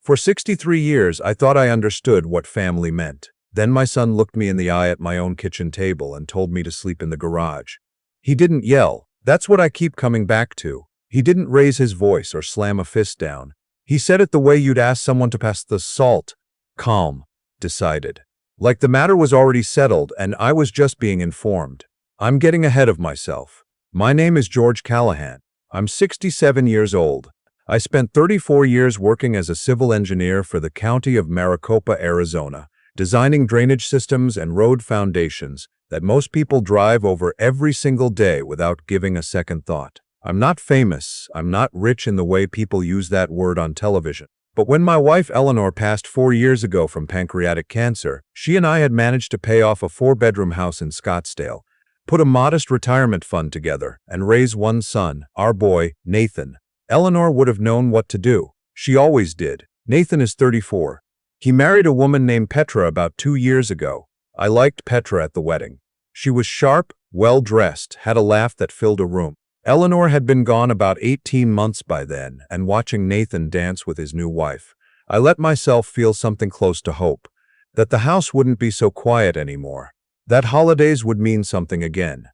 For 63 years, I thought I understood what family meant. Then my son looked me in the eye at my own kitchen table and told me to sleep in the garage. He didn't yell. That's what I keep coming back to. He didn't raise his voice or slam a fist down. He said it the way you'd ask someone to pass the salt. Calm. Decided. Like the matter was already settled and I was just being informed. I'm getting ahead of myself. My name is George Callahan. I'm 67 years old. I spent 34 years working as a civil engineer for the county of Maricopa, Arizona, designing drainage systems and road foundations that most people drive over every single day without giving a second thought. I'm not famous. I'm not rich in the way people use that word on television. But when my wife Eleanor passed 4 years ago from pancreatic cancer, she and I had managed to pay off a 4-bedroom house in Scottsdale, put a modest retirement fund together, and raise one son, our boy, Nathan. Eleanor would have known what to do. She always did. Nathan is 34. He married a woman named Petra about 2 years ago. I liked Petra at the wedding. She was sharp, well-dressed, had a laugh that filled a room. Eleanor had been gone about 18 months by then, and watching Nathan dance with his new wife, I let myself feel something close to hope, that the house wouldn't be so quiet anymore, that holidays would mean something again.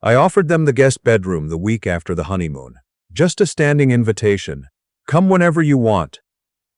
I offered them the guest bedroom the week after the honeymoon. Just a standing invitation. Come whenever you want.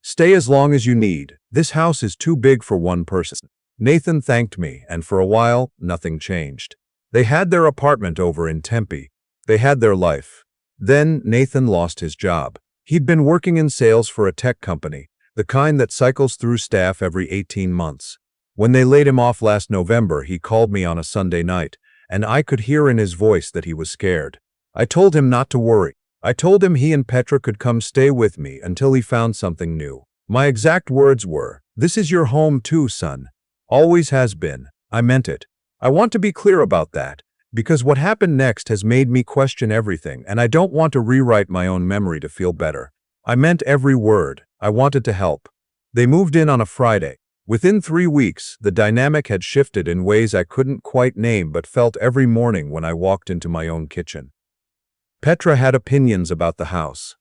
Stay as long as you need. This house is too big for one person. Nathan thanked me, and for a while, nothing changed. They had their apartment over in Tempe. They had their life. Then Nathan lost his job. He'd been working in sales for a tech company, the kind that cycles through staff every 18 months. When they laid him off last November, he called me on a Sunday night, and I could hear in his voice that he was scared. I told him not to worry. I told him he and Petra could come stay with me until he found something new. My exact words were, "This is your home too, son. Always has been." I meant it. I want to be clear about that, because what happened next has made me question everything, and I don't want to rewrite my own memory to feel better. I meant every word. I wanted to help. They moved in on a Friday. Within 3 weeks, the dynamic had shifted in ways I couldn't quite name but felt every morning when I walked into my own kitchen. Petra had opinions about the house.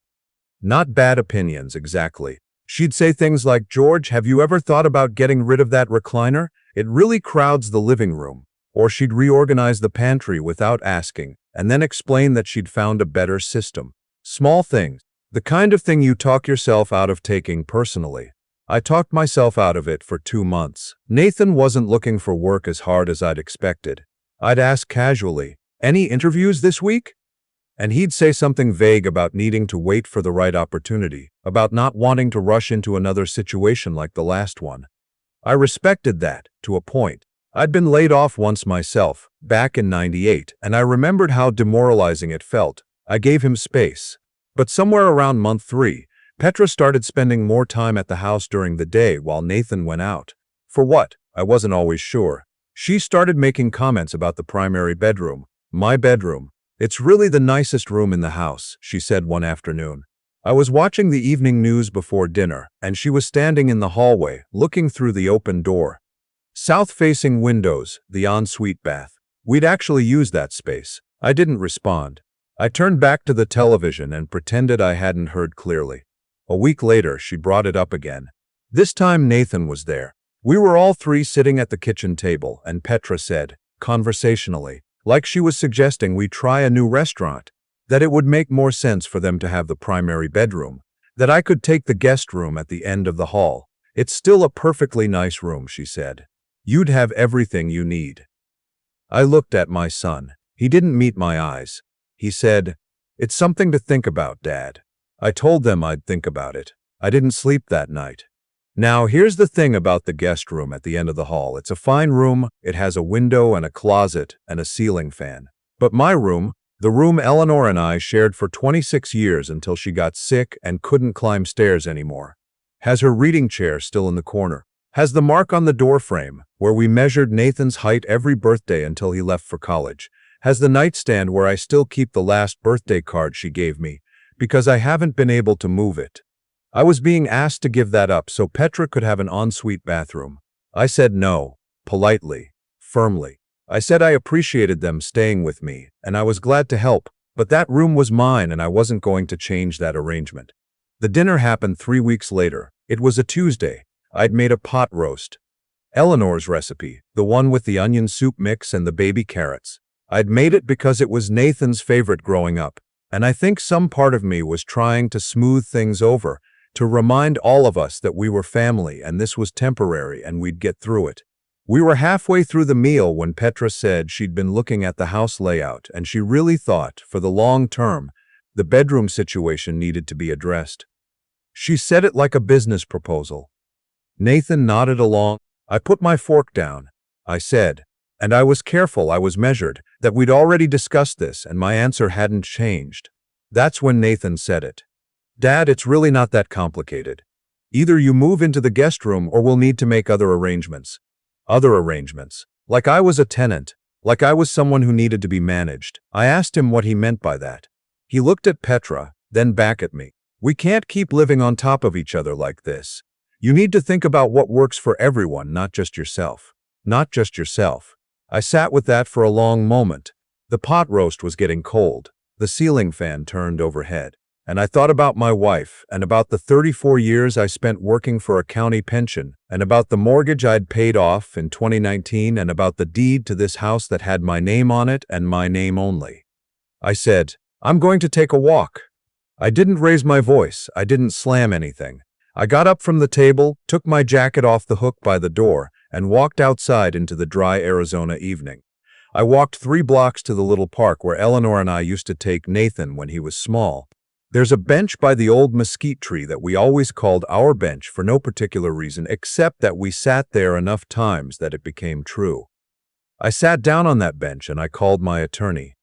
Not bad opinions, exactly. She'd say things like, "George, have you ever thought about getting rid of that recliner? It really crowds the living room." Or she'd reorganize the pantry without asking, and then explain that she'd found a better system. Small things. The kind of thing you talk yourself out of taking personally. I talked myself out of it for 2 months. Nathan wasn't looking for work as hard as I'd expected. I'd ask casually, "Any interviews this week?" And he'd say something vague about needing to wait for the right opportunity, about not wanting to rush into another situation like the last one. I respected that, to a point. I'd been laid off once myself, back in '98, and I remembered how demoralizing it felt. I gave him space. But somewhere around month 3, Petra started spending more time at the house during the day while Nathan went out. For what? I wasn't always sure. She started making comments about the primary bedroom. My bedroom. "It's really the nicest room in the house," she said one afternoon. I was watching the evening news before dinner, and she was standing in the hallway, looking through the open door. South-facing windows, the ensuite bath. We'd actually used that space. I didn't respond. I turned back to the television and pretended I hadn't heard clearly. A week later, she brought it up again. This time Nathan was there. We were all three sitting at the kitchen table, and Petra said, conversationally, like she was suggesting we try a new restaurant, that it would make more sense for them to have the primary bedroom, that I could take the guest room at the end of the hall. "It's still a perfectly nice room," she said. "You'd have everything you need." I looked at my son. He didn't meet my eyes. He said, "It's something to think about, Dad." I told them I'd think about it. I didn't sleep that night. Now, here's the thing about the guest room at the end of the hall. It's a fine room. It has a window and a closet and a ceiling fan. But my room, the room Eleanor and I shared for 26 years until she got sick and couldn't climb stairs anymore, has her reading chair still in the corner, has the mark on the door frame where we measured Nathan's height every birthday until he left for college, has the nightstand where I still keep the last birthday card she gave me because I haven't been able to move it. I was being asked to give that up so Petra could have an ensuite bathroom. I said no, politely, firmly. I said I appreciated them staying with me, and I was glad to help, but that room was mine and I wasn't going to change that arrangement. The dinner happened 3 weeks later. It was a Tuesday. I'd made a pot roast. Eleanor's recipe, the one with the onion soup mix and the baby carrots. I'd made it because it was Nathan's favorite growing up, and I think some part of me was trying to smooth things over, to remind all of us that we were family and this was temporary and we'd get through it. We were halfway through the meal when Petra said she'd been looking at the house layout and she really thought, for the long term, the bedroom situation needed to be addressed. She said it like a business proposal. Nathan nodded along. I put my fork down. I said, and I was careful, I was measured, that we'd already discussed this and my answer hadn't changed. That's when Nathan said it. Dad, it's really not that complicated. Either you move into the guest room or we'll need to make other arrangements. Other arrangements. Like I was a tenant. Like I was someone who needed to be managed. I asked him what he meant by that. He looked at Petra, then back at me. We can't keep living on top of each other like this. You need to think about what works for everyone, not just yourself. Not just yourself. I sat with that for a long moment. The pot roast was getting cold. The ceiling fan turned overhead. And I thought about my wife, and about the 34 years I spent working for a county pension, and about the mortgage I'd paid off in 2019, and about the deed to this house that had my name on it and my name only. I said, I'm going to take a walk. I didn't raise my voice. I didn't slam anything. I got up from the table, took my jacket off the hook by the door, and walked outside into the dry Arizona evening. I walked 3 blocks to the little park where Eleanor and I used to take Nathan when he was small. There's a bench by the old mesquite tree that we always called our bench for no particular reason except that we sat there enough times that it became true. I sat down on that bench and I called my attorney.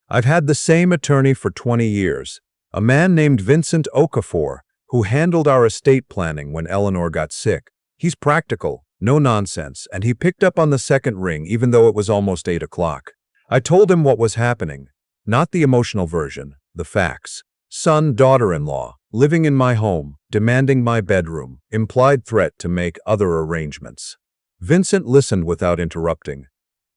I've had the same attorney for 20 years, a man named Vincent Okafor, who handled our estate planning when Eleanor got sick. He's practical, no nonsense, and he picked up on the second ring even though it was almost 8 o'clock. I told him what was happening, not the emotional version, the facts. Son, daughter-in-law, living in my home, demanding my bedroom, implied threat to make other arrangements. Vincent listened without interrupting.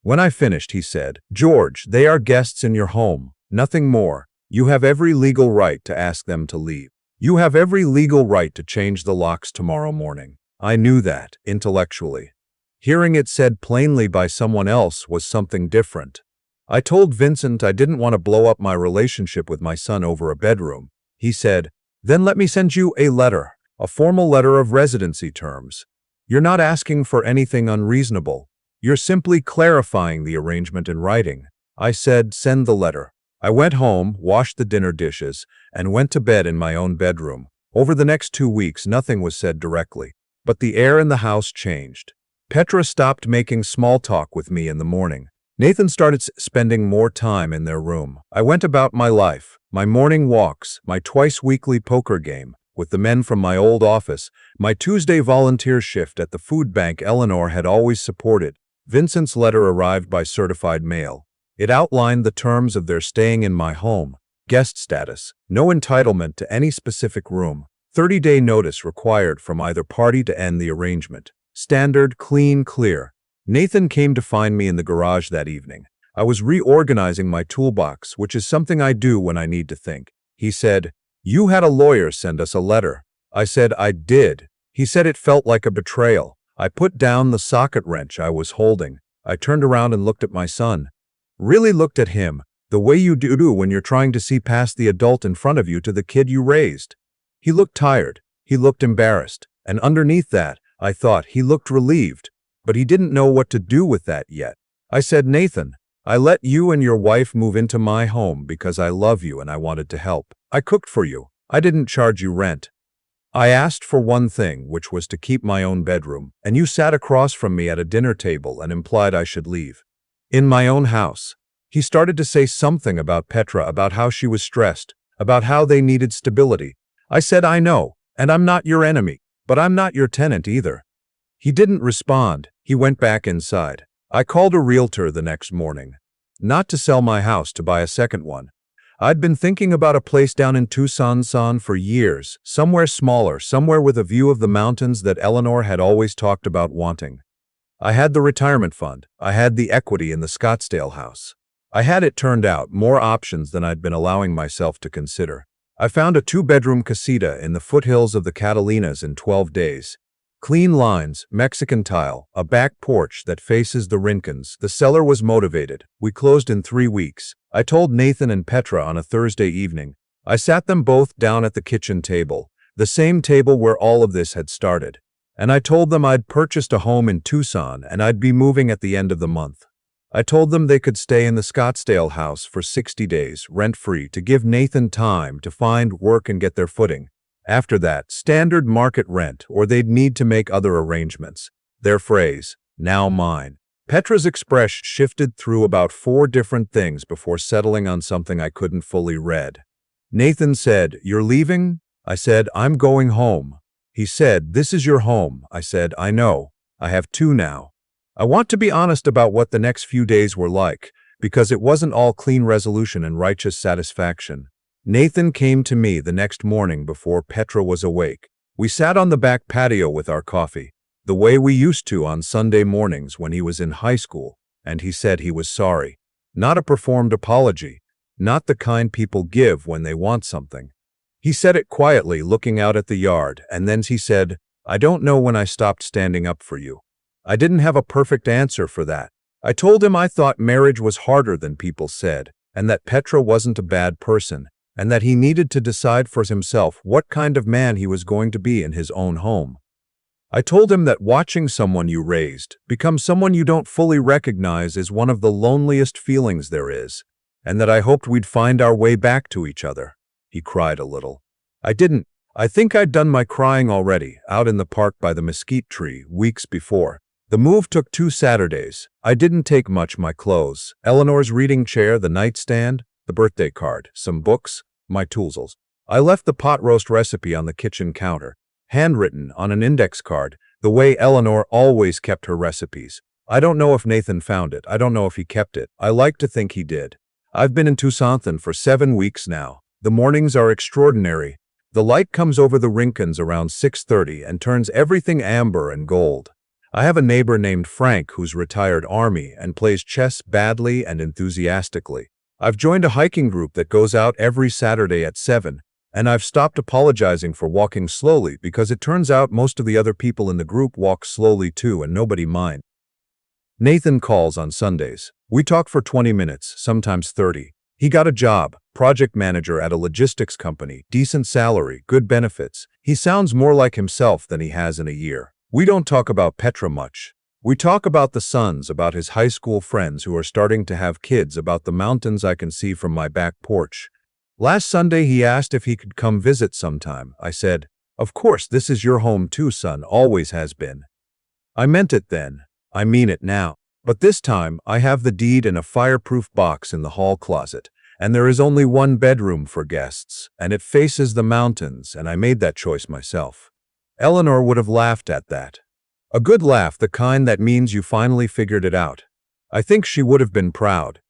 When I finished, he said, George, they are guests in your home, nothing more. You have every legal right to ask them to leave. You have every legal right to change the locks tomorrow morning. I knew that, intellectually. Hearing it said plainly by someone else was something different. I told Vincent I didn't want to blow up my relationship with my son over a bedroom. He said, then let me send you a letter, a formal letter of residency terms. You're not asking for anything unreasonable. You're simply clarifying the arrangement in writing. I said, send the letter. I went home, washed the dinner dishes, and went to bed in my own bedroom. Over the next 2 weeks, nothing was said directly, but the air in the house changed. Petra stopped making small talk with me in the morning. Nathan started spending more time in their room. I went about my life, my morning walks, my twice-weekly poker game with the men from my old office, my Tuesday volunteer shift at the food bank Eleanor had always supported. Vincent's letter arrived by certified mail. It outlined the terms of their staying in my home, guest status, no entitlement to any specific room, 30-day notice required from either party to end the arrangement. Standard, clean, clear. Nathan came to find me in the garage that evening. I was reorganizing my toolbox, which is something I do when I need to think. He said, you had a lawyer send us a letter. I said, I did. He said it felt like a betrayal. I put down the socket wrench I was holding. I turned around and looked at my son. Really looked at him, the way you do when you're trying to see past the adult in front of you to the kid you raised. He looked tired. He looked embarrassed. And underneath that, I thought he looked relieved. But he didn't know what to do with that yet. I said, Nathan, I let you and your wife move into my home because I love you and I wanted to help. I cooked for you. I didn't charge you rent. I asked for one thing, which was to keep my own bedroom, and you sat across from me at a dinner table and implied I should leave. In my own house. He started to say something about Petra, about how she was stressed, about how they needed stability. I said, I know, and I'm not your enemy, but I'm not your tenant either. He didn't respond. He went back inside. I called a realtor the next morning. Not to sell my house, to buy a second one. I'd been thinking about a place down in Tucson for years, somewhere smaller, somewhere with a view of the mountains that Eleanor had always talked about wanting. I had the retirement fund. I had the equity in the Scottsdale house. I had, it turned out, more options than I'd been allowing myself to consider. I found a two-bedroom casita in the foothills of the Catalinas in 12 days. Clean lines, Mexican tile, a back porch that faces the Rincons. The seller was motivated. We closed in 3 weeks. I told Nathan and Petra on a Thursday evening. I sat them both down at the kitchen table, the same table where all of this had started. And I told them I'd purchased a home in Tucson and I'd be moving at the end of the month. I told them they could stay in the Scottsdale house for 60 days, rent-free, to give Nathan time to find work and get their footing. After that, standard market rent, or they'd need to make other arrangements. Their phrase, now mine. Petra's expression shifted through about 4 different things before settling on something I couldn't fully read. Nathan said, "You're leaving?" I said, "I'm going home." He said, "This is your home." I said, "I know. I have 2 now." I want to be honest about what the next few days were like, because it wasn't all clean resolution and righteous satisfaction. Nathan came to me the next morning before Petra was awake. We sat on the back patio with our coffee, the way we used to on Sunday mornings when he was in high school, and he said he was sorry. Not a performed apology, not the kind people give when they want something. He said it quietly, looking out at the yard, and then he said, "I don't know when I stopped standing up for you." I didn't have a perfect answer for that. I told him I thought marriage was harder than people said, and that Petra wasn't a bad person, and that he needed to decide for himself what kind of man he was going to be in his own home. I told him that watching someone you raised become someone you don't fully recognize is one of the loneliest feelings there is, and that I hoped we'd find our way back to each other. He cried a little. I didn't. I think I'd done my crying already, out in the park by the mesquite tree, weeks before. The move took 2 Saturdays. I didn't take much: my clothes, Eleanor's reading chair, the nightstand, the birthday card, some books, my tools. I left the pot roast recipe on the kitchen counter, handwritten on an index card, the way Eleanor always kept her recipes. I don't know if Nathan found it. I don't know if he kept it. I like to think he did. I've been in Tucson for 7 weeks now. The mornings are extraordinary. The light comes over the Rincons around 6:30 and turns everything amber and gold. I have a neighbor named Frank who's retired Army and plays chess badly and enthusiastically. I've joined a hiking group that goes out every Saturday at 7, and I've stopped apologizing for walking slowly because it turns out most of the other people in the group walk slowly too and nobody minds. Nathan calls on Sundays. We talk for 20 minutes, sometimes 30. He got a job, project manager at a logistics company, decent salary, good benefits. He sounds more like himself than he has in a year. We don't talk about Petra much. We talk about the sons, about his high school friends who are starting to have kids, about the mountains I can see from my back porch. Last Sunday he asked if he could come visit sometime. I said, "Of course, this is your home too, son, always has been." I meant it then. I mean it now. But this time I have the deed in a fireproof box in the hall closet, and there is only 1 bedroom for guests, and it faces the mountains, and I made that choice myself. Eleanor would have laughed at that. A good laugh, the kind that means you finally figured it out. I think she would have been proud.